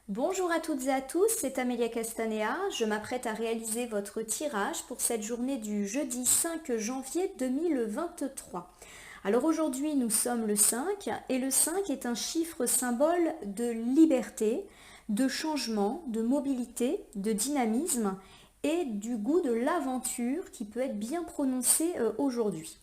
Bonjour à toutes et à tous, c'est Amélia Castanea. Je m'apprête à réaliser votre tirage pour cette journée du jeudi 5 janvier 2023. Alors aujourd'hui, nous sommes le 5 et le 5 est un chiffre symbole de liberté, de changement, de mobilité, de dynamisme et du goût de l'aventure qui peut être bien prononcé aujourd'hui.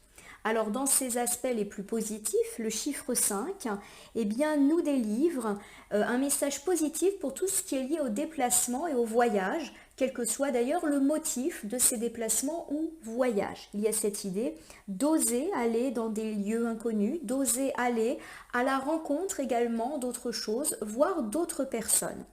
Alors dans ses aspects les plus positifs, le chiffre 5 eh bien, nous délivre un message positif pour tout ce qui est lié au déplacement et au voyage, quel que soit d'ailleurs le motif de ces déplacements ou voyages. Il y a cette idée d'oser aller dans des lieux inconnus, d'oser aller à la rencontre également d'autres choses, voire d'autres personnes.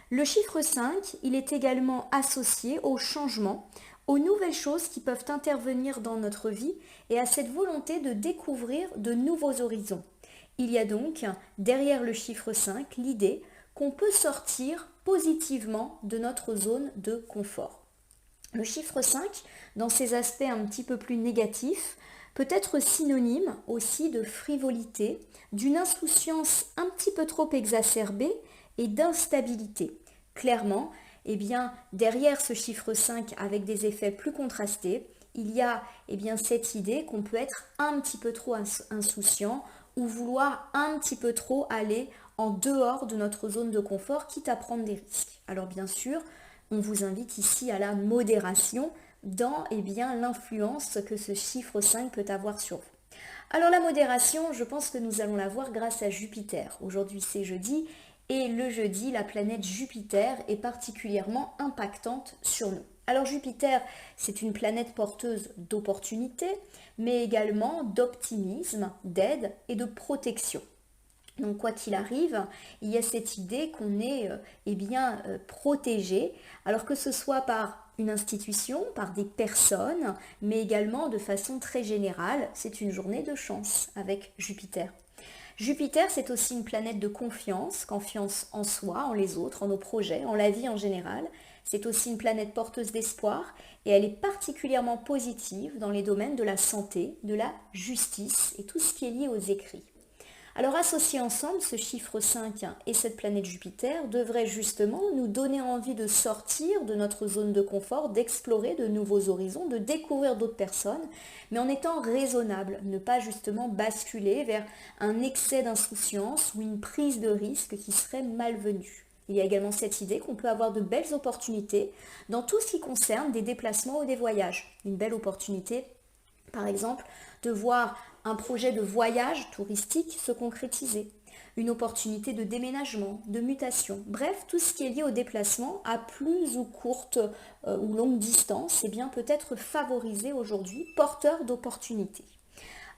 Le chiffre 5, il est également associé au changement, aux nouvelles choses qui peuvent intervenir dans notre vie et à cette volonté de découvrir de nouveaux horizons. Il y a donc, derrière le chiffre 5, l'idée qu'on peut sortir positivement de notre zone de confort. Le chiffre 5, dans ses aspects un petit peu plus négatifs, peut être synonyme aussi de frivolité, d'une insouciance un petit peu trop exacerbée et d'instabilité. Clairement, eh bien, derrière ce chiffre 5 avec des effets plus contrastés, il y a cette idée qu'on peut être un petit peu trop insouciant ou vouloir un petit peu trop aller en dehors de notre zone de confort, quitte à prendre des risques. Alors bien sûr, on vous invite ici à la modération dans l'influence que ce chiffre 5 peut avoir sur vous. Alors la modération, je pense que nous allons la voir grâce à Jupiter. Aujourd'hui c'est jeudi et le jeudi, la planète Jupiter est particulièrement impactante sur nous. Alors Jupiter, c'est une planète porteuse d'opportunités, mais également d'optimisme, d'aide et de protection. Donc quoi qu'il arrive, il y a cette idée qu'on est protégé, alors que ce soit par une institution, par des personnes, mais également de façon très générale, c'est une journée de chance avec Jupiter. Jupiter, c'est aussi une planète de confiance en soi, en les autres, en nos projets, en la vie en général. C'est aussi une planète porteuse d'espoir et elle est particulièrement positive dans les domaines de la santé, de la justice et tout ce qui est lié aux écrits. Alors associer ensemble ce chiffre 5 et cette planète Jupiter devrait justement nous donner envie de sortir de notre zone de confort, d'explorer de nouveaux horizons, de découvrir d'autres personnes, mais en étant raisonnable, ne pas justement basculer vers un excès d'insouciance ou une prise de risque qui serait malvenue. Il y a également cette idée qu'on peut avoir de belles opportunités dans tout ce qui concerne des déplacements ou des voyages. Une belle opportunité, par exemple, de voir un projet de voyage touristique se concrétiser, une opportunité de déménagement, de mutation, bref, tout ce qui est lié au déplacement à plus ou courte ou longue distance, peut être favorisé aujourd'hui, porteur d'opportunités.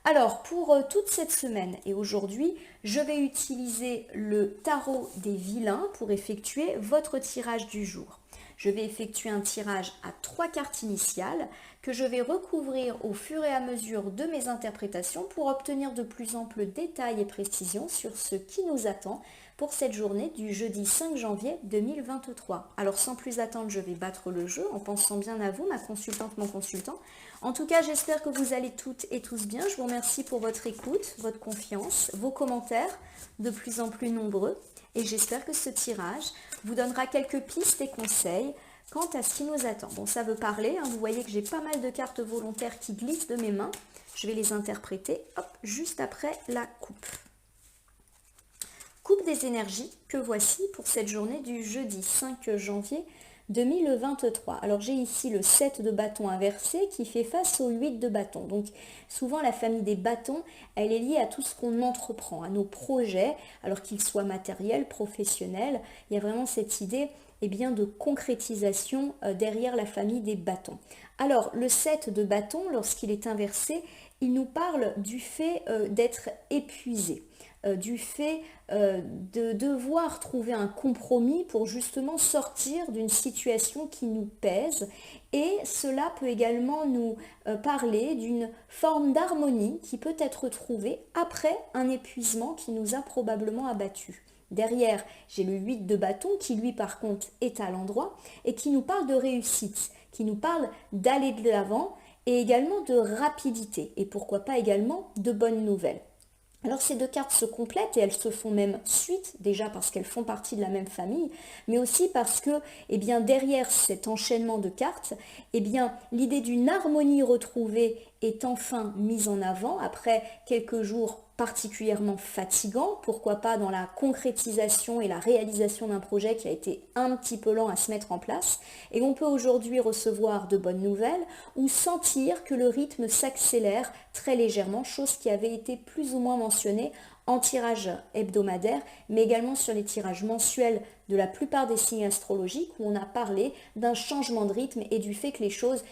Alors, pour toute cette semaine et aujourd'hui, je vais utiliser le tarot des vilains pour effectuer votre tirage du jour. Je vais effectuer un tirage à 3 cartes initiales que je vais recouvrir au fur et à mesure de mes interprétations pour obtenir de plus amples détails et précisions sur ce qui nous attend pour cette journée du jeudi 5 janvier 2023. Alors sans plus attendre, je vais battre le jeu en pensant bien à vous, ma consultante, mon consultant. En tout cas, j'espère que vous allez toutes et tous bien. Je vous remercie pour votre écoute, votre confiance, vos commentaires de plus en plus nombreux. Et j'espère que ce tirage vous donnera quelques pistes et conseils quant à ce qui nous attend. Bon, ça veut parler, vous voyez que j'ai pas mal de cartes volontaires qui glissent de mes mains. Je vais les interpréter juste après la coupe. Coupe des énergies que voici pour cette journée du jeudi 5 janvier 2023. Alors j'ai ici le 7 de bâton inversé qui fait face au 8 de bâton. Donc souvent la famille des bâtons, elle est liée à tout ce qu'on entreprend, à nos projets, alors qu'ils soient matériels, professionnels. Il y a vraiment cette idée de concrétisation derrière la famille des bâtons. Alors le 7 de bâton, lorsqu'il est inversé, il nous parle du fait d'être épuisé. Du fait de devoir trouver un compromis pour justement sortir d'une situation qui nous pèse, et cela peut également nous parler d'une forme d'harmonie qui peut être trouvée après un épuisement qui nous a probablement abattus. Derrière, j'ai le 8 de bâton qui lui par contre est à l'endroit et qui nous parle de réussite, qui nous parle d'aller de l'avant et également de rapidité et pourquoi pas également de bonnes nouvelles. Alors ces deux cartes se complètent et elles se font même suite, déjà parce qu'elles font partie de la même famille, mais aussi parce que eh bien, derrière cet enchaînement de cartes, eh bien, l'idée d'une harmonie retrouvée est enfin mise en avant après quelques jours particulièrement fatigants, pourquoi pas dans la concrétisation et la réalisation d'un projet qui a été un petit peu lent à se mettre en place. Et on peut aujourd'hui recevoir de bonnes nouvelles ou sentir que le rythme s'accélère très légèrement, chose qui avait été plus ou moins mentionnée en tirage hebdomadaire, mais également sur les tirages mensuels de la plupart des signes astrologiques où on a parlé d'un changement de rythme et du fait que les choses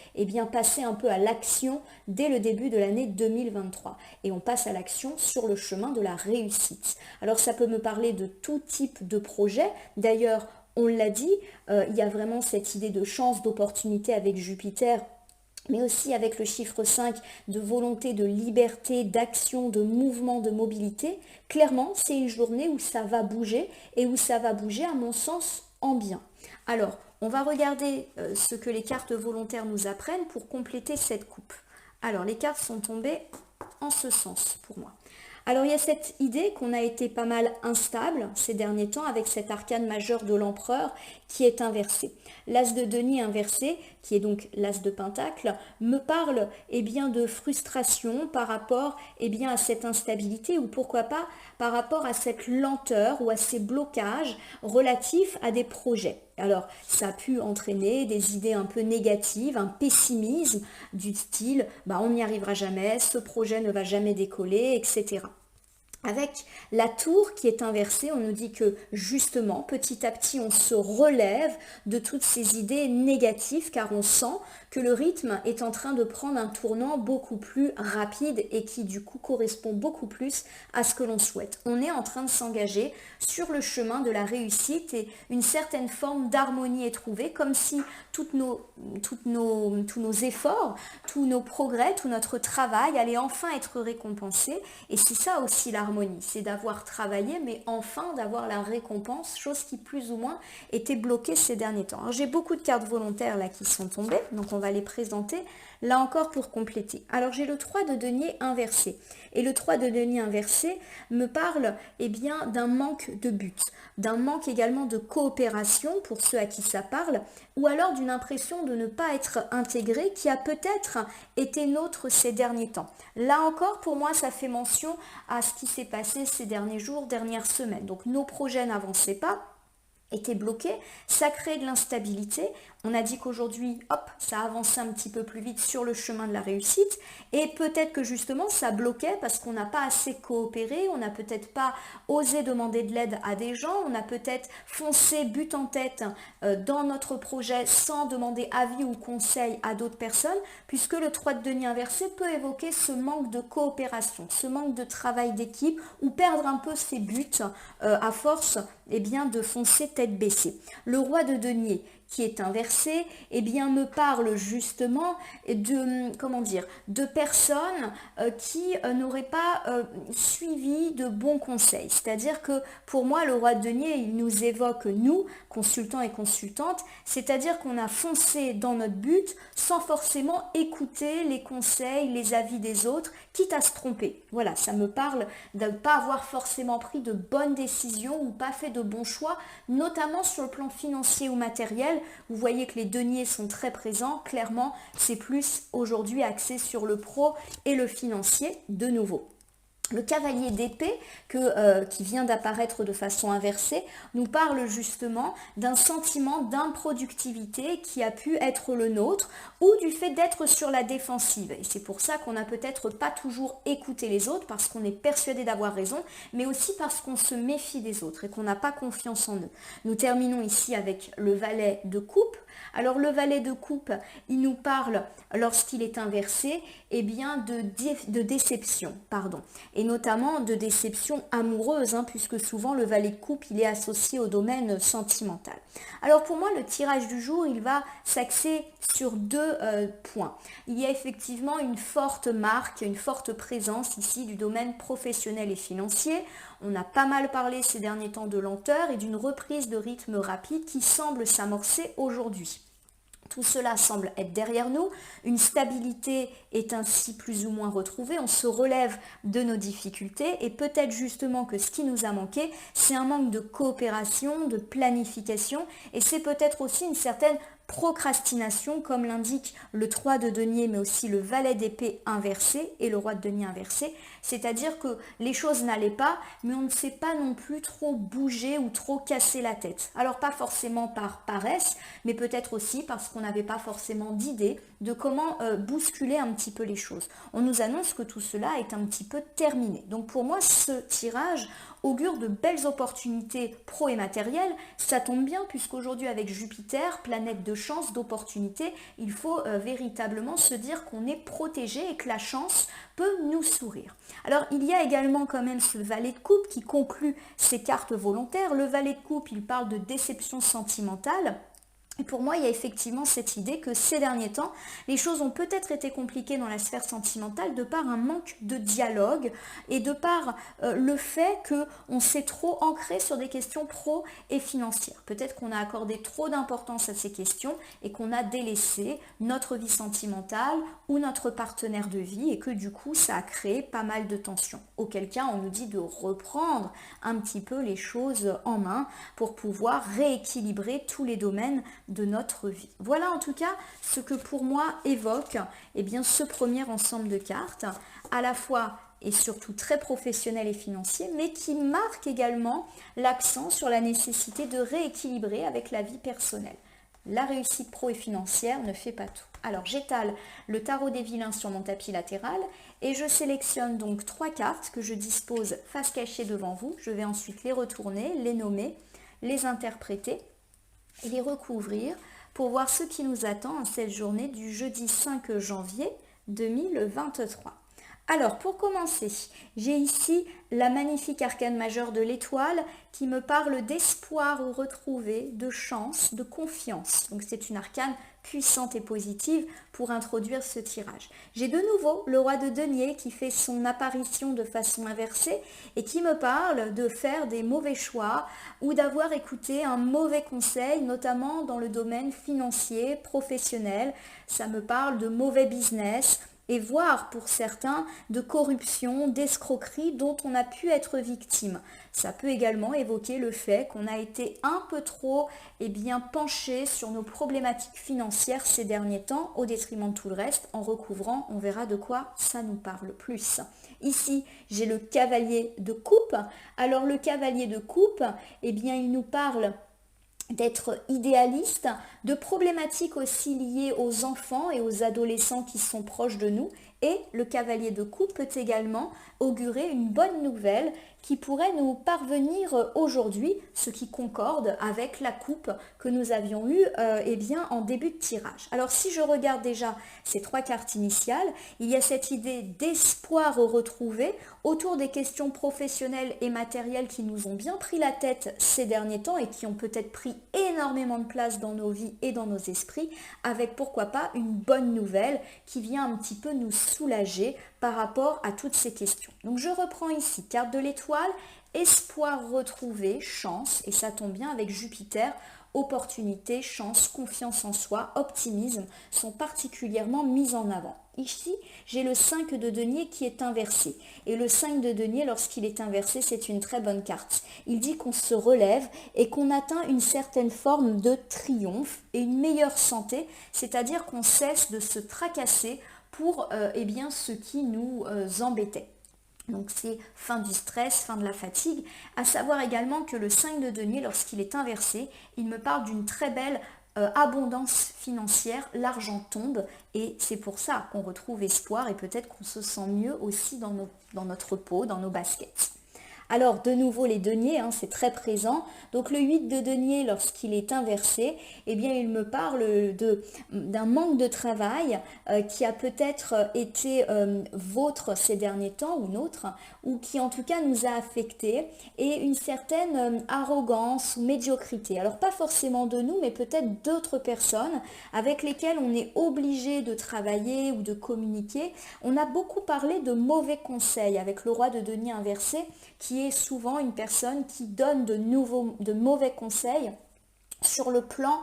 passaient un peu à l'action dès le début de l'année 2023. Et on passe à l'action sur le chemin de la réussite. Alors ça peut me parler de tout type de projet. D'ailleurs, on l'a dit, il y a vraiment cette idée de chance, d'opportunité avec Jupiter, mais aussi avec le chiffre 5 de volonté, de liberté, d'action, de mouvement, de mobilité. Clairement, c'est une journée où ça va bouger et où ça va bouger, à mon sens, en bien. Alors, on va regarder ce que les cartes volontaires nous apprennent pour compléter cette coupe. Alors, les cartes sont tombées en ce sens pour moi. Alors il y a cette idée qu'on a été pas mal instable ces derniers temps avec cet arcane majeur de l'empereur qui est inversé. L'as de denier inversé, qui est donc l'as de pentacle, me parle de frustration par rapport à cette instabilité ou pourquoi pas par rapport à cette lenteur ou à ces blocages relatifs à des projets. Alors, ça a pu entraîner des idées un peu négatives, un pessimisme du style « on n'y arrivera jamais, ce projet ne va jamais décoller, etc. » Avec la tour qui est inversée, on nous dit que justement, petit à petit, on se relève de toutes ces idées négatives car on sent que le rythme est en train de prendre un tournant beaucoup plus rapide et qui du coup correspond beaucoup plus à ce que l'on souhaite. On est en train de s'engager sur le chemin de la réussite et une certaine forme d'harmonie est trouvée, comme si tous nos efforts, tous nos progrès, tout notre travail allait enfin être récompensé. Et c'est ça aussi l'harmonie, c'est d'avoir travaillé, mais enfin d'avoir la récompense, chose qui plus ou moins était bloquée ces derniers temps. Alors j'ai beaucoup de cartes volontaires là qui sont tombées, donc on va les présenter là encore pour compléter. Alors j'ai le 3 de denier inversé. Et le 3 de denier inversé me parle d'un manque de but, d'un manque également de coopération pour ceux à qui ça parle, ou alors d'une impression de ne pas être intégré qui a peut-être été nôtre ces derniers temps. Là encore, pour moi, ça fait mention à ce qui s'est passé ces derniers jours, dernières semaines. Donc nos projets n'avançaient pas, étaient bloqués, ça crée de l'instabilité. On a dit qu'aujourd'hui, hop, ça avançait un petit peu plus vite sur le chemin de la réussite et peut-être que justement ça bloquait parce qu'on n'a pas assez coopéré, on n'a peut-être pas osé demander de l'aide à des gens, on a peut-être foncé but en tête dans notre projet sans demander avis ou conseil à d'autres personnes puisque le 3 de denier inversé peut évoquer ce manque de coopération, ce manque de travail d'équipe ou perdre un peu ses buts à force de foncer tête baissée. Le roi de denier qui est inversé, me parle justement de personnes qui n'auraient pas suivi de bons conseils. C'est-à-dire que pour moi, le roi de denier, il nous évoque, nous, consultants et consultantes, c'est-à-dire qu'on a foncé dans notre but sans forcément écouter les conseils, les avis des autres, quitte à se tromper. Voilà, ça me parle de ne pas avoir forcément pris de bonnes décisions ou pas fait de bons choix, notamment sur le plan financier ou matériel. Vous voyez que les deniers sont très présents. Clairement, c'est plus aujourd'hui axé sur le pro et le financier de nouveau. Le cavalier d'épée qui vient d'apparaître de façon inversée nous parle justement d'un sentiment d'improductivité qui a pu être le nôtre ou du fait d'être sur la défensive. Et c'est pour ça qu'on n'a peut-être pas toujours écouté les autres parce qu'on est persuadé d'avoir raison, mais aussi parce qu'on se méfie des autres et qu'on n'a pas confiance en eux. Nous terminons ici avec le valet de coupe. Alors le valet de coupe, il nous parle, lorsqu'il est inversé, de déception, et notamment de déception amoureuse, puisque souvent le valet de coupe, il est associé au domaine sentimental. Alors pour moi, le tirage du jour, il va s'axer sur deux points. Il y a effectivement une forte marque, une forte présence ici du domaine professionnel et financier. On a pas mal parlé ces derniers temps de lenteur et d'une reprise de rythme rapide qui semble s'amorcer aujourd'hui. Tout cela semble être derrière nous, une stabilité est ainsi plus ou moins retrouvée, on se relève de nos difficultés et peut-être justement que ce qui nous a manqué, c'est un manque de coopération, de planification et c'est peut-être aussi une certaine procrastination comme l'indique le 3 de denier mais aussi le valet d'épée inversé et le roi de denier inversé, c'est-à-dire que les choses n'allaient pas mais on ne sait pas non plus trop bouger ou trop casser la tête. Alors pas forcément par paresse mais peut-être aussi parce qu'on n'avait pas forcément d'idée de comment bousculer un petit peu les choses. On nous annonce que tout cela est un petit peu terminé. Donc pour moi ce tirage augure de belles opportunités pro et matérielles. Ça tombe bien puisqu'aujourd'hui avec Jupiter, planète de chance, d'opportunités, il faut véritablement se dire qu'on est protégé et que la chance peut nous sourire. Alors il y a également quand même ce valet de coupe qui conclut ces cartes volontaires. Le valet de coupe, il parle de déception sentimentale. Et pour moi, il y a effectivement cette idée que ces derniers temps, les choses ont peut-être été compliquées dans la sphère sentimentale de par un manque de dialogue et de par le fait qu'on s'est trop ancré sur des questions pro et financières. Peut-être qu'on a accordé trop d'importance à ces questions et qu'on a délaissé notre vie sentimentale ou notre partenaire de vie et que du coup, ça a créé pas mal de tensions. Auquel cas, on nous dit de reprendre un petit peu les choses en main pour pouvoir rééquilibrer tous les domaines de notre vie. Voilà en tout cas ce que pour moi évoque ce premier ensemble de cartes, à la fois et surtout très professionnel et financier, mais qui marque également l'accent sur la nécessité de rééquilibrer avec la vie personnelle. La réussite pro et financière ne fait pas tout. Alors j'étale le tarot des vilains sur mon tapis latéral et je sélectionne donc 3 cartes que je dispose face cachée devant vous. Je vais ensuite les retourner, les nommer, les interpréter et les recouvrir pour voir ce qui nous attend en cette journée du jeudi 5 janvier 2023. Alors pour commencer, j'ai ici la magnifique arcane majeure de l'étoile qui me parle d'espoir retrouvé, de chance, de confiance. Donc c'est une arcane puissante et positive pour introduire ce tirage. J'ai de nouveau le roi de denier qui fait son apparition de façon inversée et qui me parle de faire des mauvais choix ou d'avoir écouté un mauvais conseil, notamment dans le domaine financier, professionnel. Ça me parle de mauvais business, et voire pour certains de corruption, d'escroquerie dont on a pu être victime. Ça peut également évoquer le fait qu'on a été un peu trop penché sur nos problématiques financières ces derniers temps au détriment de tout le reste. En recouvrant, on verra de quoi ça nous parle plus. Ici, j'ai le cavalier de coupe. Alors le cavalier de coupe, il nous parle d'être idéaliste, de problématiques aussi liées aux enfants et aux adolescents qui sont proches de nous. Et le cavalier de coupe peut également augurer une bonne nouvelle qui pourrait nous parvenir aujourd'hui, ce qui concorde avec la coupe que nous avions eue en début de tirage. Alors si je regarde déjà ces 3 cartes initiales, il y a cette idée d'espoir retrouvé autour des questions professionnelles et matérielles qui nous ont bien pris la tête ces derniers temps et qui ont peut-être pris énormément de place dans nos vies et dans nos esprits, avec pourquoi pas une bonne nouvelle qui vient un petit peu nous soulager par rapport à toutes ces questions. Donc je reprends ici, carte de l'étoile, espoir retrouvé, chance, et ça tombe bien avec Jupiter, opportunité, chance, confiance en soi, optimisme sont particulièrement mis en avant. Ici, j'ai le 5 de denier qui est inversé. Et le 5 de denier, lorsqu'il est inversé, c'est une très bonne carte. Il dit qu'on se relève et qu'on atteint une certaine forme de triomphe et une meilleure santé, c'est-à-dire qu'on cesse de se tracasser pour ce qui nous embêtait. Donc c'est fin du stress, fin de la fatigue. À savoir également que le 5 de denier, lorsqu'il est inversé, il me parle d'une très belle abondance financière, l'argent tombe et c'est pour ça qu'on retrouve espoir et peut-être qu'on se sent mieux aussi dans notre peau, dans nos baskets. Alors de nouveau les deniers, c'est très présent. Donc le 8 de denier lorsqu'il est inversé, il me parle d'un manque de travail qui a peut-être été vôtre ces derniers temps ou nôtre, ou qui en tout cas nous a affectés, et une certaine arrogance ou médiocrité. Alors pas forcément de nous, mais peut-être d'autres personnes avec lesquelles on est obligé de travailler ou de communiquer. On a beaucoup parlé de mauvais conseils avec le roi de denier inversé, qui est souvent une personne qui donne de mauvais conseils sur le plan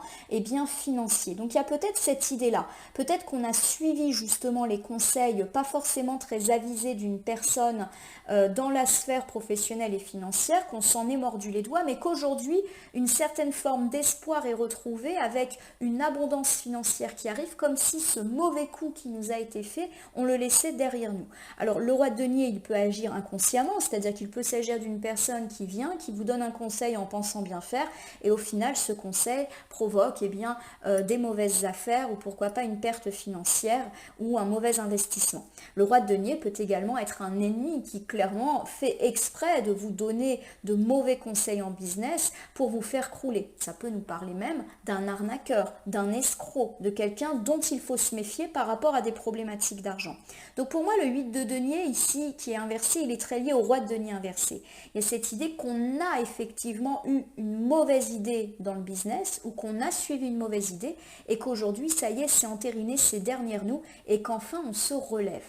financier. Donc il y a peut-être cette idée-là. Peut-être qu'on a suivi justement les conseils pas forcément très avisés d'une personne dans la sphère professionnelle et financière, qu'on s'en est mordu les doigts, mais qu'aujourd'hui, une certaine forme d'espoir est retrouvée avec une abondance financière qui arrive, comme si ce mauvais coup qui nous a été fait, on le laissait derrière nous. Alors le roi de denier, il peut agir inconsciemment, c'est-à-dire qu'il peut s'agir d'une personne qui vient, qui vous donne un conseil en pensant bien faire, et au final, ce conseil provoque des mauvaises affaires ou pourquoi pas une perte financière ou un mauvais investissement. Le roi de denier peut également être un ennemi qui clairement fait exprès de vous donner de mauvais conseils en business pour vous faire crouler. Ça peut nous parler même d'un arnaqueur, d'un escroc, de quelqu'un dont il faut se méfier par rapport à des problématiques d'argent. Donc pour moi, le 8 de denier ici qui est inversé, il est très lié au roi de denier inversé. Il y a cette idée qu'on a effectivement eu une mauvaise idée dans le business ou qu'on a suivi une mauvaise idée et qu'aujourd'hui, ça y est, c'est entériné, c'est derrière nous et qu'enfin on se relève.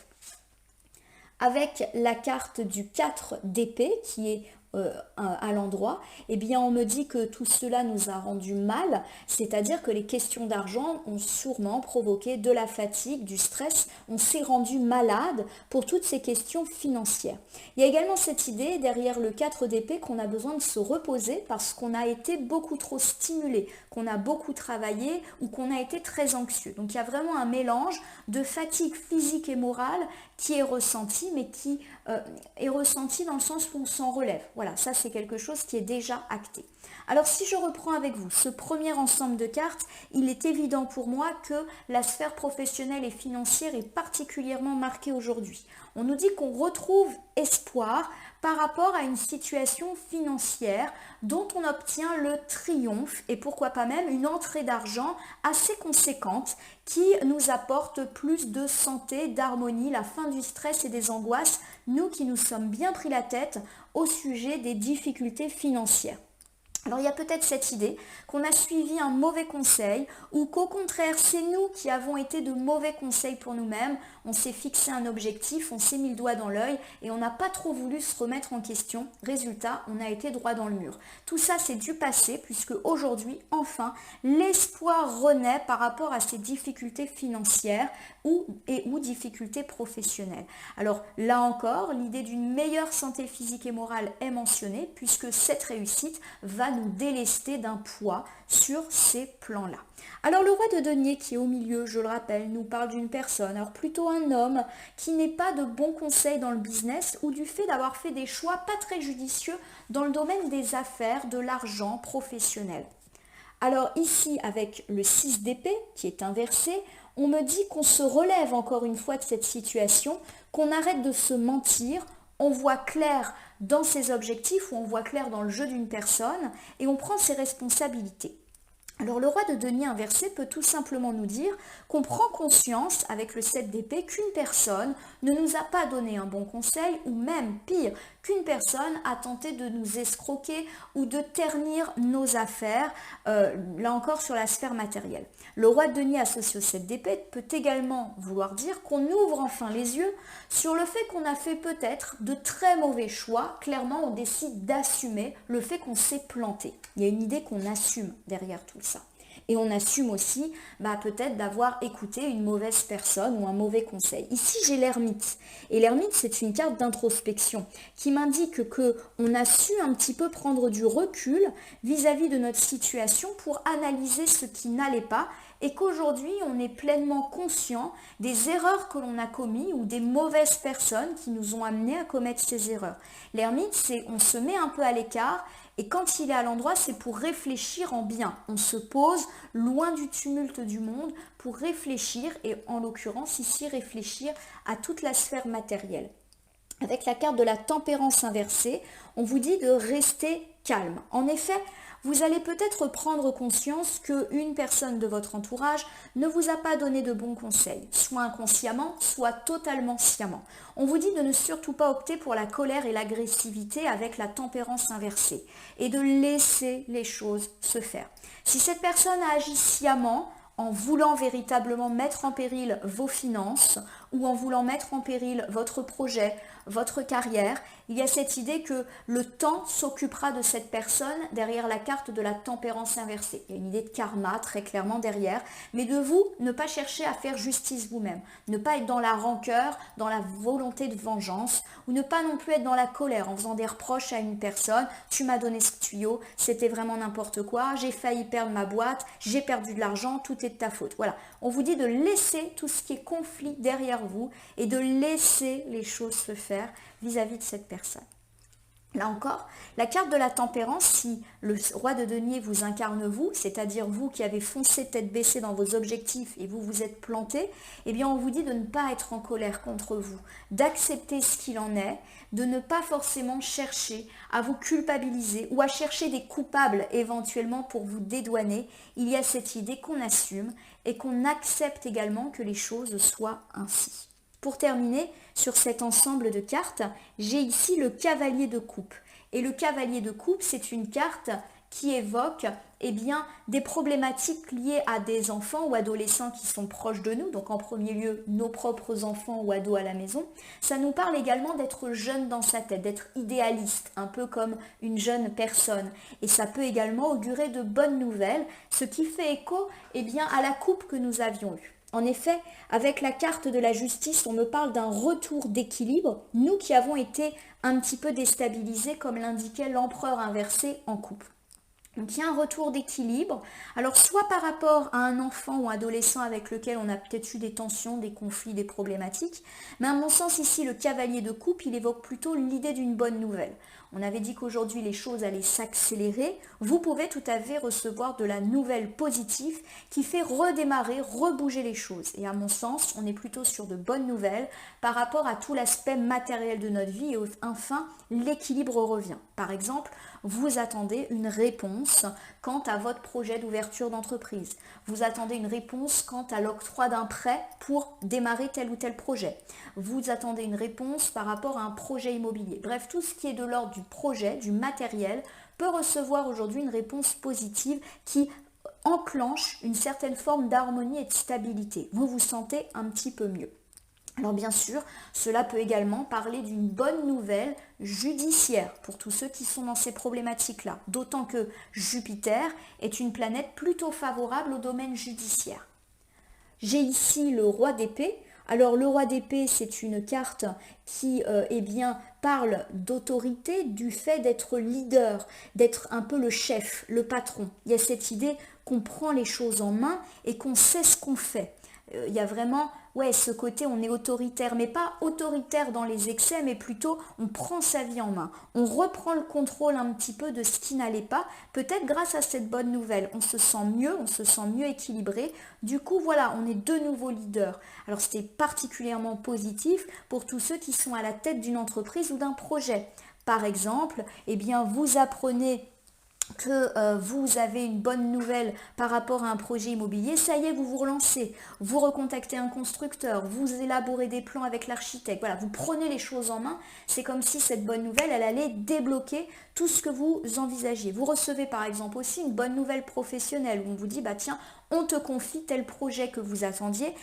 Avec la carte du 4 d'épée qui est à l'endroit, on me dit que tout cela nous a rendu mal, c'est-à-dire que les questions d'argent ont sûrement provoqué de la fatigue, du stress, on s'est rendu malade pour toutes ces questions financières. Il y a également cette idée derrière le 4 d'épée qu'on a besoin de se reposer parce qu'on a été beaucoup trop stimulé, qu'on a beaucoup travaillé ou qu'on a été très anxieux. Donc il y a vraiment un mélange de fatigue physique et morale qui est ressenti, mais qui est ressenti dans le sens où on s'en relève. Voilà, ça c'est quelque chose qui est déjà acté. Alors si je reprends avec vous ce premier ensemble de cartes, il est évident pour moi que la sphère professionnelle et financière est particulièrement marquée aujourd'hui. On nous dit qu'on retrouve espoir par rapport à une situation financière dont on obtient le triomphe et pourquoi pas même une entrée d'argent assez conséquente qui nous apporte plus de santé, d'harmonie, la fin du stress et des angoisses, nous qui nous sommes bien pris la tête au sujet des difficultés financières. Alors il y a peut-être cette idée qu'on a suivi un mauvais conseil ou qu'au contraire c'est nous qui avons été de mauvais conseils pour nous-mêmes, on s'est fixé un objectif, on s'est mis le doigt dans l'œil et on n'a pas trop voulu se remettre en question. Résultat, on a été droit dans le mur. Tout ça c'est du passé puisque aujourd'hui enfin l'espoir renaît par rapport à ces difficultés financières ou difficultés professionnelles. Alors là encore, l'idée d'une meilleure santé physique et morale est mentionnée puisque cette réussite va nous délester d'un poids sur ces plans-là. Alors le roi de denier qui est au milieu, je le rappelle, nous parle d'une personne, alors plutôt un homme qui n'est pas de bons conseils dans le business ou du fait d'avoir fait des choix pas très judicieux dans le domaine des affaires, de l'argent professionnel. Alors ici avec le 6 d'épée qui est inversé, on me dit qu'on se relève encore une fois de cette situation, qu'on arrête de se mentir, on voit clair dans ses objectifs ou on voit clair dans le jeu d'une personne et on prend ses responsabilités. Alors le roi de denier inversé peut tout simplement nous dire qu'on prend conscience avec le 7 d'épée qu'une personne ne nous a pas donné un bon conseil ou même pire, qu'une personne a tenté de nous escroquer ou de ternir nos affaires, là encore sur la sphère matérielle. Le roi de denier associé au 7 d'épée peut également vouloir dire qu'on ouvre enfin les yeux sur le fait qu'on a fait peut-être de très mauvais choix. Clairement, on décide d'assumer le fait qu'on s'est planté. Il y a une idée qu'on assume derrière tout ça. Et on assume aussi peut-être d'avoir écouté une mauvaise personne ou un mauvais conseil. Ici, j'ai l'ermite. Et l'ermite, c'est une carte d'introspection qui m'indique qu'on a su un petit peu prendre du recul vis-à-vis de notre situation pour analyser ce qui n'allait pas et qu'aujourd'hui, on est pleinement conscient des erreurs que l'on a commises ou des mauvaises personnes qui nous ont amenés à commettre ces erreurs. L'ermite, c'est on se met un peu à l'écart et quand il est à l'endroit, c'est pour réfléchir en bien. On se pose loin du tumulte du monde pour réfléchir et en l'occurrence ici réfléchir à toute la sphère matérielle. Avec la carte de la tempérance inversée, on vous dit de rester calme. En effet, vous allez peut-être prendre conscience qu'une personne de votre entourage ne vous a pas donné de bons conseils, soit inconsciemment, soit totalement sciemment. On vous dit de ne surtout pas opter pour la colère et l'agressivité avec la tempérance inversée et de laisser les choses se faire. Si cette personne a agi sciemment, en voulant véritablement mettre en péril vos finances ou en voulant mettre en péril votre projet, votre carrière. Il y a cette idée que le temps s'occupera de cette personne derrière la carte de la tempérance inversée. Il y a une idée de karma très clairement derrière, mais de vous, ne pas chercher à faire justice vous-même, ne pas être dans la rancœur, dans la volonté de vengeance, ou ne pas non plus être dans la colère en faisant des reproches à une personne. Tu m'as donné ce tuyau, c'était vraiment n'importe quoi, j'ai failli perdre ma boîte, j'ai perdu de l'argent, tout est de ta faute. Voilà, on vous dit de laisser tout ce qui est conflit derrière vous et de laisser les choses se faire vis-à-vis de cette personne. Là encore, la carte de la tempérance, si le roi de denier vous incarne vous, c'est-à-dire vous qui avez foncé tête baissée dans vos objectifs et vous vous êtes planté, eh bien on vous dit de ne pas être en colère contre vous, d'accepter ce qu'il en est, de ne pas forcément chercher à vous culpabiliser ou à chercher des coupables éventuellement pour vous dédouaner. Il y a cette idée qu'on assume et qu'on accepte également que les choses soient ainsi. Pour terminer, sur cet ensemble de cartes, j'ai ici le cavalier de coupe. Et le cavalier de coupe, c'est une carte qui évoque des problématiques liées à des enfants ou adolescents qui sont proches de nous, donc en premier lieu nos propres enfants ou ados à la maison. Ça nous parle également d'être jeune dans sa tête, d'être idéaliste, un peu comme une jeune personne. Et ça peut également augurer de bonnes nouvelles, ce qui fait écho à la coupe que nous avions eue. En effet, avec la carte de la justice, on me parle d'un retour d'équilibre, nous qui avons été un petit peu déstabilisés, comme l'indiquait l'empereur inversé en couple. Donc il y a un retour d'équilibre, alors soit par rapport à un enfant ou adolescent avec lequel on a peut-être eu des tensions, des conflits, des problématiques, mais à mon sens ici le cavalier de coupe, il évoque plutôt l'idée d'une bonne nouvelle. On avait dit qu'aujourd'hui les choses allaient s'accélérer, vous pouvez tout à fait recevoir de la nouvelle positive qui fait redémarrer, rebouger les choses. Et à mon sens, on est plutôt sur de bonnes nouvelles par rapport à tout l'aspect matériel de notre vie et enfin l'équilibre revient. Par exemple, vous attendez une réponse quant à votre projet d'ouverture d'entreprise. Vous attendez une réponse quant à l'octroi d'un prêt pour démarrer tel ou tel projet. Vous attendez une réponse par rapport à un projet immobilier. Bref, tout ce qui est de l'ordre du projet, du matériel, peut recevoir aujourd'hui une réponse positive qui enclenche une certaine forme d'harmonie et de stabilité. Vous vous sentez un petit peu mieux. Alors bien sûr, cela peut également parler d'une bonne nouvelle judiciaire pour tous ceux qui sont dans ces problématiques-là, d'autant que Jupiter est une planète plutôt favorable au domaine judiciaire. J'ai ici le roi d'épée. Alors le roi d'épée, c'est une carte qui parle d'autorité, du fait d'être leader, d'être un peu le chef, le patron. Il y a cette idée qu'on prend les choses en main et qu'on sait ce qu'on fait. Il y a vraiment ce côté on est autoritaire, mais pas autoritaire dans les excès, mais plutôt on prend sa vie en main. On reprend le contrôle un petit peu de ce qui n'allait pas, peut-être grâce à cette bonne nouvelle. On se sent mieux équilibré. Du coup, voilà, on est de nouveaux leaders. Alors c'était particulièrement positif pour tous ceux qui sont à la tête d'une entreprise ou d'un projet. Par exemple, vous apprenez que vous avez une bonne nouvelle par rapport à un projet immobilier, ça y est, vous vous relancez, vous recontactez un constructeur, vous élaborez des plans avec l'architecte, voilà, vous prenez les choses en main, c'est comme si cette bonne nouvelle, elle allait débloquer tout ce que vous envisagiez. Vous recevez par exemple aussi une bonne nouvelle professionnelle où on vous dit, tiens, on te confie tel projet que vous attendiez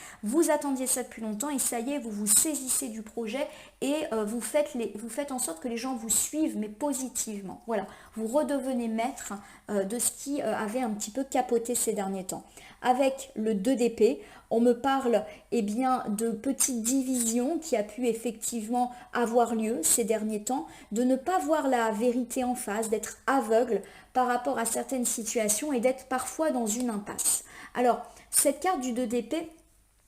ça depuis longtemps et ça y est, vous vous saisissez du projet et vous faites en sorte que les gens vous suivent, mais positivement. Voilà, vous redevenez maître de ce qui avait un petit peu capoté ces derniers temps. Avec le 2 d'épée, on me parle de petites divisions qui a pu effectivement avoir lieu ces derniers temps, de ne pas voir la vérité en face, d'être aveugle par rapport à certaines situations et d'être parfois dans une impasse. Alors, cette carte du 2 d'épée,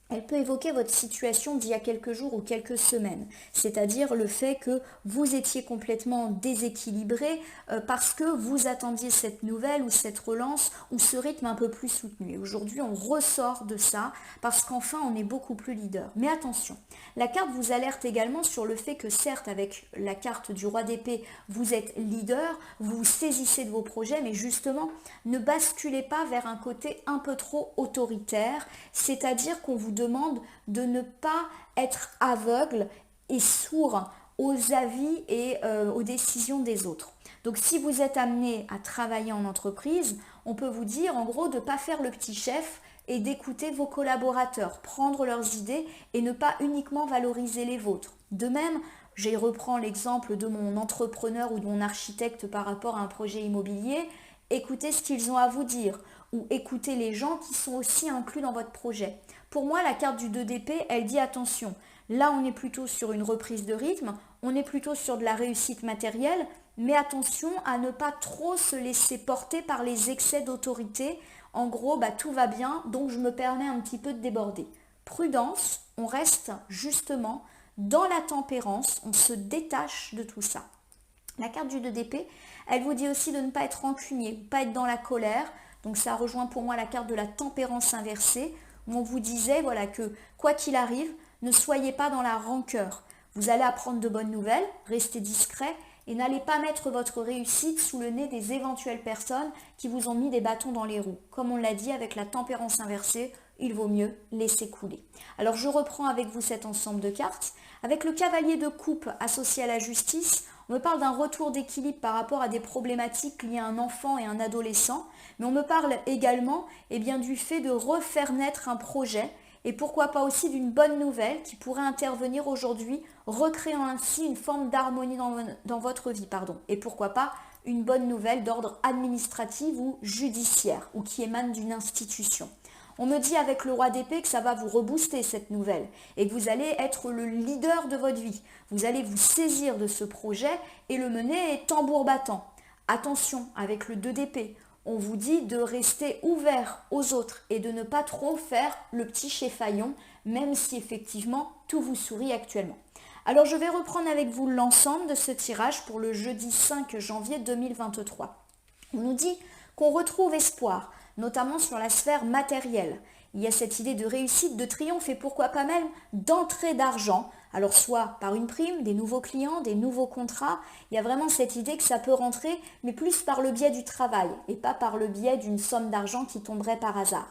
elle peut évoquer votre situation d'il y a quelques jours ou quelques semaines, c'est-à-dire le fait que vous étiez complètement déséquilibré parce que vous attendiez cette nouvelle ou cette relance ou ce rythme un peu plus soutenu. Et aujourd'hui, on ressort de ça parce qu'enfin, on est beaucoup plus leader. Mais attention, la carte vous alerte également sur le fait que certes, avec la carte du roi d'épée, vous êtes leader, vous vous saisissez de vos projets, mais justement, ne basculez pas vers un côté un peu trop autoritaire, c'est-à-dire qu'on vous demande de ne pas être aveugle et sourd aux avis et aux décisions des autres. Donc si vous êtes amené à travailler en entreprise, on peut vous dire en gros de ne pas faire le petit chef et d'écouter vos collaborateurs, prendre leurs idées et ne pas uniquement valoriser les vôtres. De même, je reprends l'exemple de mon entrepreneur ou de mon architecte par rapport à un projet immobilier, écoutez ce qu'ils ont à vous dire ou écoutez les gens qui sont aussi inclus dans votre projet. Pour moi, la carte du 2DP, elle dit attention, là on est plutôt sur une reprise de rythme, on est plutôt sur de la réussite matérielle, mais attention à ne pas trop se laisser porter par les excès d'autorité. En gros, tout va bien, donc je me permets un petit peu de déborder. Prudence, on reste justement dans la tempérance, on se détache de tout ça. La carte du 2DP, elle vous dit aussi de ne pas être rancunier, pas être dans la colère. Donc ça rejoint pour moi la carte de la tempérance inversée, où on vous disait voilà, que quoi qu'il arrive, ne soyez pas dans la rancœur. Vous allez apprendre de bonnes nouvelles, restez discret et n'allez pas mettre votre réussite sous le nez des éventuelles personnes qui vous ont mis des bâtons dans les roues. Comme on l'a dit, avec la tempérance inversée, il vaut mieux laisser couler. Alors je reprends avec vous cet ensemble de cartes. Avec le cavalier de coupe associé à la justice, on me parle d'un retour d'équilibre par rapport à des problématiques liées à un enfant et un adolescent, mais on me parle également du fait de refaire naître un projet et pourquoi pas aussi d'une bonne nouvelle qui pourrait intervenir aujourd'hui, recréant ainsi une forme d'harmonie dans votre vie. Et pourquoi pas une bonne nouvelle d'ordre administratif ou judiciaire ou qui émane d'une institution. On me dit avec le roi d'épée que ça va vous rebooster cette nouvelle et que vous allez être le leader de votre vie. Vous allez vous saisir de ce projet et le mener tambour battant. Attention avec le 2 d'épée, on vous dit de rester ouvert aux autres et de ne pas trop faire le petit chéfaillon, même si effectivement tout vous sourit actuellement. Alors je vais reprendre avec vous l'ensemble de ce tirage pour le jeudi 5 janvier 2023. On nous dit qu'on retrouve espoir, notamment sur la sphère matérielle. Il y a cette idée de réussite, de triomphe et pourquoi pas même d'entrée d'argent. Alors soit par une prime, des nouveaux clients, des nouveaux contrats. Il y a vraiment cette idée que ça peut rentrer, mais plus par le biais du travail et pas par le biais d'une somme d'argent qui tomberait par hasard.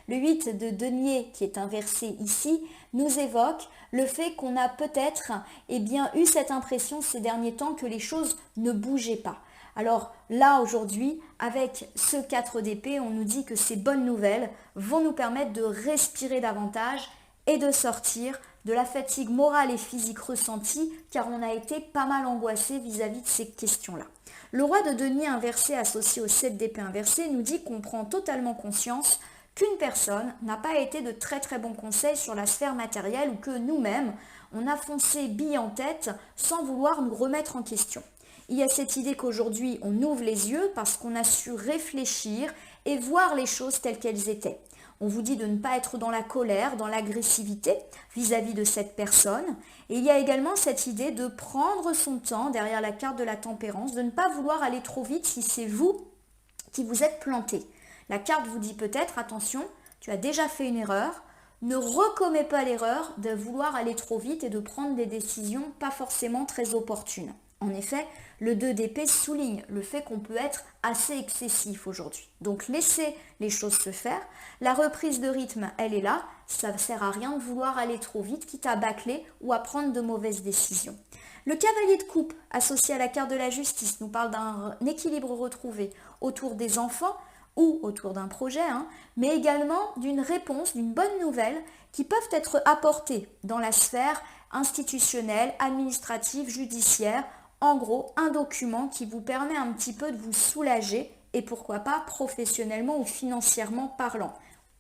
Le 8 de denier qui est inversé ici nous évoque le fait qu'on a peut-être eu cette impression ces derniers temps que les choses ne bougeaient pas. Alors là aujourd'hui, avec ce 4 d'épée, on nous dit que ces bonnes nouvelles vont nous permettre de respirer davantage et de sortir de la fatigue morale et physique ressentie car on a été pas mal angoissé vis-à-vis de ces questions-là. Le roi de denier inversé associé au 7 d'épée inversé nous dit qu'on prend totalement conscience qu'une personne n'a pas été de très très bons conseils sur la sphère matérielle ou que nous-mêmes, on a foncé bille en tête sans vouloir nous remettre en question. Il y a cette idée qu'aujourd'hui, on ouvre les yeux parce qu'on a su réfléchir et voir les choses telles qu'elles étaient. On vous dit de ne pas être dans la colère, dans l'agressivité vis-à-vis de cette personne. Et il y a également cette idée de prendre son temps derrière la carte de la tempérance, de ne pas vouloir aller trop vite si c'est vous qui vous êtes planté. La carte vous dit peut-être, attention, tu as déjà fait une erreur, ne recommets pas l'erreur de vouloir aller trop vite et de prendre des décisions pas forcément très opportunes. En effet, le 2 d'épée souligne le fait qu'on peut être assez excessif aujourd'hui. Donc laissez les choses se faire. La reprise de rythme, elle est là. Ça ne sert à rien de vouloir aller trop vite, quitte à bâcler ou à prendre de mauvaises décisions. Le cavalier de coupe, associé à la carte de la justice, nous parle d'un équilibre retrouvé autour des enfants ou autour d'un projet, mais également d'une réponse, d'une bonne nouvelle qui peuvent être apportées dans la sphère institutionnelle, administrative, judiciaire. En gros, un document qui vous permet un petit peu de vous soulager et pourquoi pas professionnellement ou financièrement parlant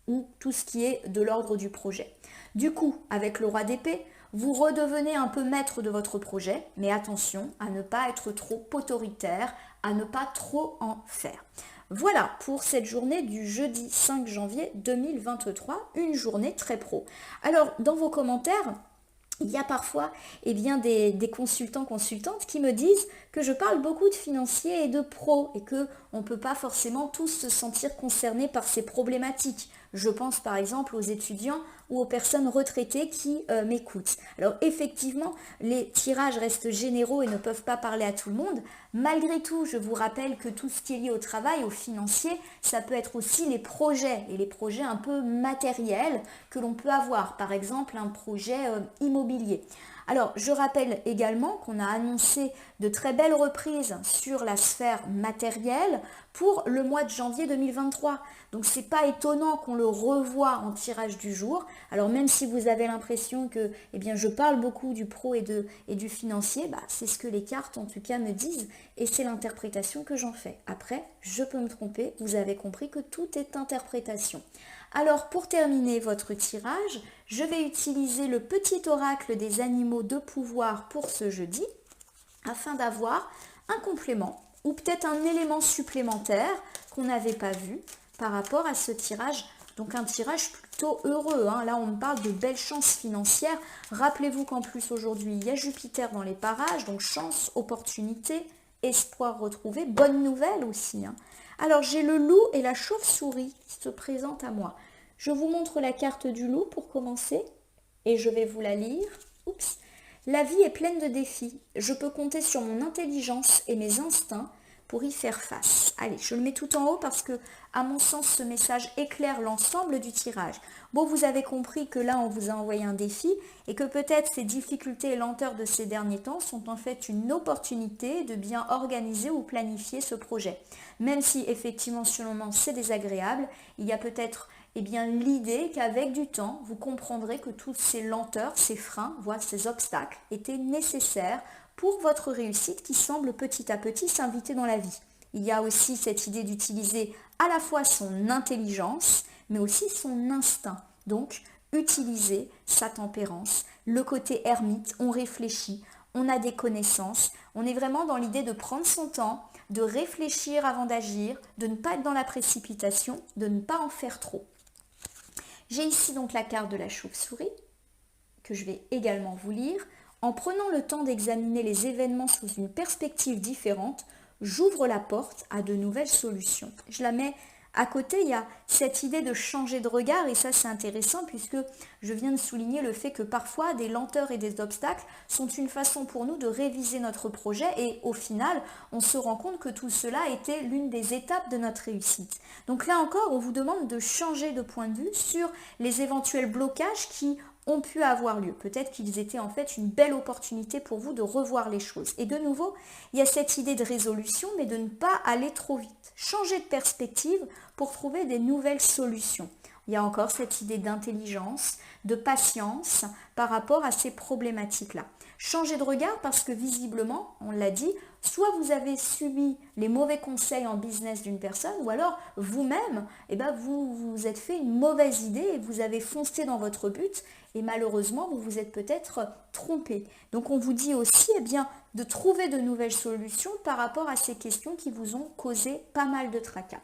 ou tout ce qui est de l'ordre du projet. Du coup, avec le roi d'épée, vous redevenez un peu maître de votre projet, mais attention à ne pas être trop autoritaire, à ne pas trop en faire. Voilà pour cette journée du jeudi 5 janvier 2023, une journée très pro. Alors, dans vos commentaires, il y a parfois des consultantes qui me disent que je parle beaucoup de financiers et de pros et qu'on ne peut pas forcément tous se sentir concernés par ces problématiques. Je pense par exemple aux étudiants ou aux personnes retraitées qui m'écoutent. Alors effectivement, les tirages restent généraux et ne peuvent pas parler à tout le monde. Malgré tout, je vous rappelle que tout ce qui est lié au travail, au financier, ça peut être aussi les projets et les projets un peu matériels que l'on peut avoir. Par exemple, un projet immobilier. Alors, je rappelle également qu'on a annoncé de très belles reprises sur la sphère matérielle pour le mois de janvier 2023. Donc, c'est pas étonnant qu'on le revoie en tirage du jour. Alors, même si vous avez l'impression que je parle beaucoup du pro et du financier, c'est ce que les cartes en tout cas me disent et c'est l'interprétation que j'en fais. Après, je peux me tromper, vous avez compris que tout est interprétation. Alors, pour terminer votre tirage, je vais utiliser le petit oracle des animaux de pouvoir pour ce jeudi afin d'avoir un complément ou peut-être un élément supplémentaire qu'on n'avait pas vu par rapport à ce tirage. Donc un tirage plutôt heureux, hein. Là on me parle de belles chances financières. Rappelez-vous qu'en plus aujourd'hui il y a Jupiter dans les parages, donc chance, opportunité, espoir retrouvé, bonne nouvelle aussi, hein. Alors j'ai le loup et la chauve-souris qui se présentent à moi. Je vous montre la carte du loup pour commencer et je vais vous la lire. Oups. La vie est pleine de défis. Je peux compter sur mon intelligence et mes instincts pour y faire face. Allez, je le mets tout en haut parce que, à mon sens, ce message éclaire l'ensemble du tirage. Bon, vous avez compris que là, on vous a envoyé un défi et que peut-être ces difficultés et lenteurs de ces derniers temps sont en fait une opportunité de bien organiser ou planifier ce projet. Même si, effectivement, sur le moment, c'est désagréable, il y a peut-être l'idée qu'avec du temps, vous comprendrez que toutes ces lenteurs, ces freins, voire ces obstacles étaient nécessaires pour votre réussite qui semble petit à petit s'inviter dans la vie. Il y a aussi cette idée d'utiliser à la fois son intelligence, mais aussi son instinct. Donc, utiliser sa tempérance, le côté ermite, on réfléchit, on a des connaissances, on est vraiment dans l'idée de prendre son temps, de réfléchir avant d'agir, de ne pas être dans la précipitation, de ne pas en faire trop. J'ai ici donc la carte de la chauve-souris, que je vais également vous lire. En prenant le temps d'examiner les événements sous une perspective différente, j'ouvre la porte à de nouvelles solutions. Je la mets à côté, il y a cette idée de changer de regard et ça c'est intéressant puisque je viens de souligner le fait que parfois des lenteurs et des obstacles sont une façon pour nous de réviser notre projet et au final on se rend compte que tout cela était l'une des étapes de notre réussite. Donc là encore on vous demande de changer de point de vue sur les éventuels blocages qui ont pu avoir lieu. Peut-être qu'ils étaient en fait une belle opportunité pour vous de revoir les choses. Et de nouveau, il y a cette idée de résolution, mais de ne pas aller trop vite. Changer de perspective pour trouver des nouvelles solutions. Il y a encore cette idée d'intelligence, de patience par rapport à ces problématiques-là. Changer de regard parce que visiblement, on l'a dit, soit vous avez subi les mauvais conseils en business d'une personne, ou alors vous-même, vous vous êtes fait une mauvaise idée et vous avez foncé dans votre but et malheureusement, vous vous êtes peut-être trompé. Donc on vous dit aussi de trouver de nouvelles solutions par rapport à ces questions qui vous ont causé pas mal de tracas.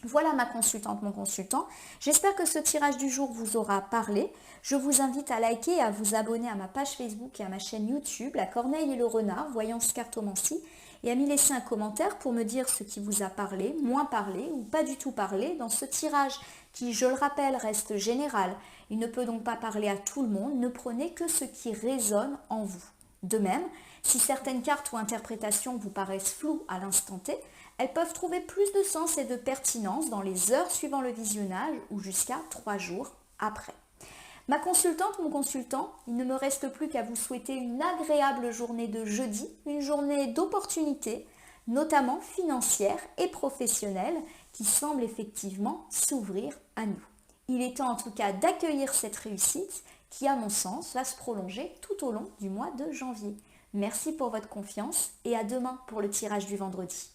Voilà ma consultante, mon consultant. J'espère que ce tirage du jour vous aura parlé. Je vous invite à liker et à vous abonner à ma page Facebook et à ma chaîne YouTube, La Corneille et le Renard, Voyance Cartomancie, et à m'y laisser un commentaire pour me dire ce qui vous a parlé, moins parlé ou pas du tout parlé dans ce tirage qui, je le rappelle, reste général. Il ne peut donc pas parler à tout le monde. Ne prenez que ce qui résonne en vous. De même, si certaines cartes ou interprétations vous paraissent floues à l'instant T, elles peuvent trouver plus de sens et de pertinence dans les heures suivant le visionnage ou jusqu'à 3 jours après. Ma consultante, mon consultant, il ne me reste plus qu'à vous souhaiter une agréable journée de jeudi, une journée d'opportunités, notamment financières et professionnelles, qui semble effectivement s'ouvrir à nous. Il est temps en tout cas d'accueillir cette réussite qui, à mon sens, va se prolonger tout au long du mois de janvier. Merci pour votre confiance et à demain pour le tirage du vendredi.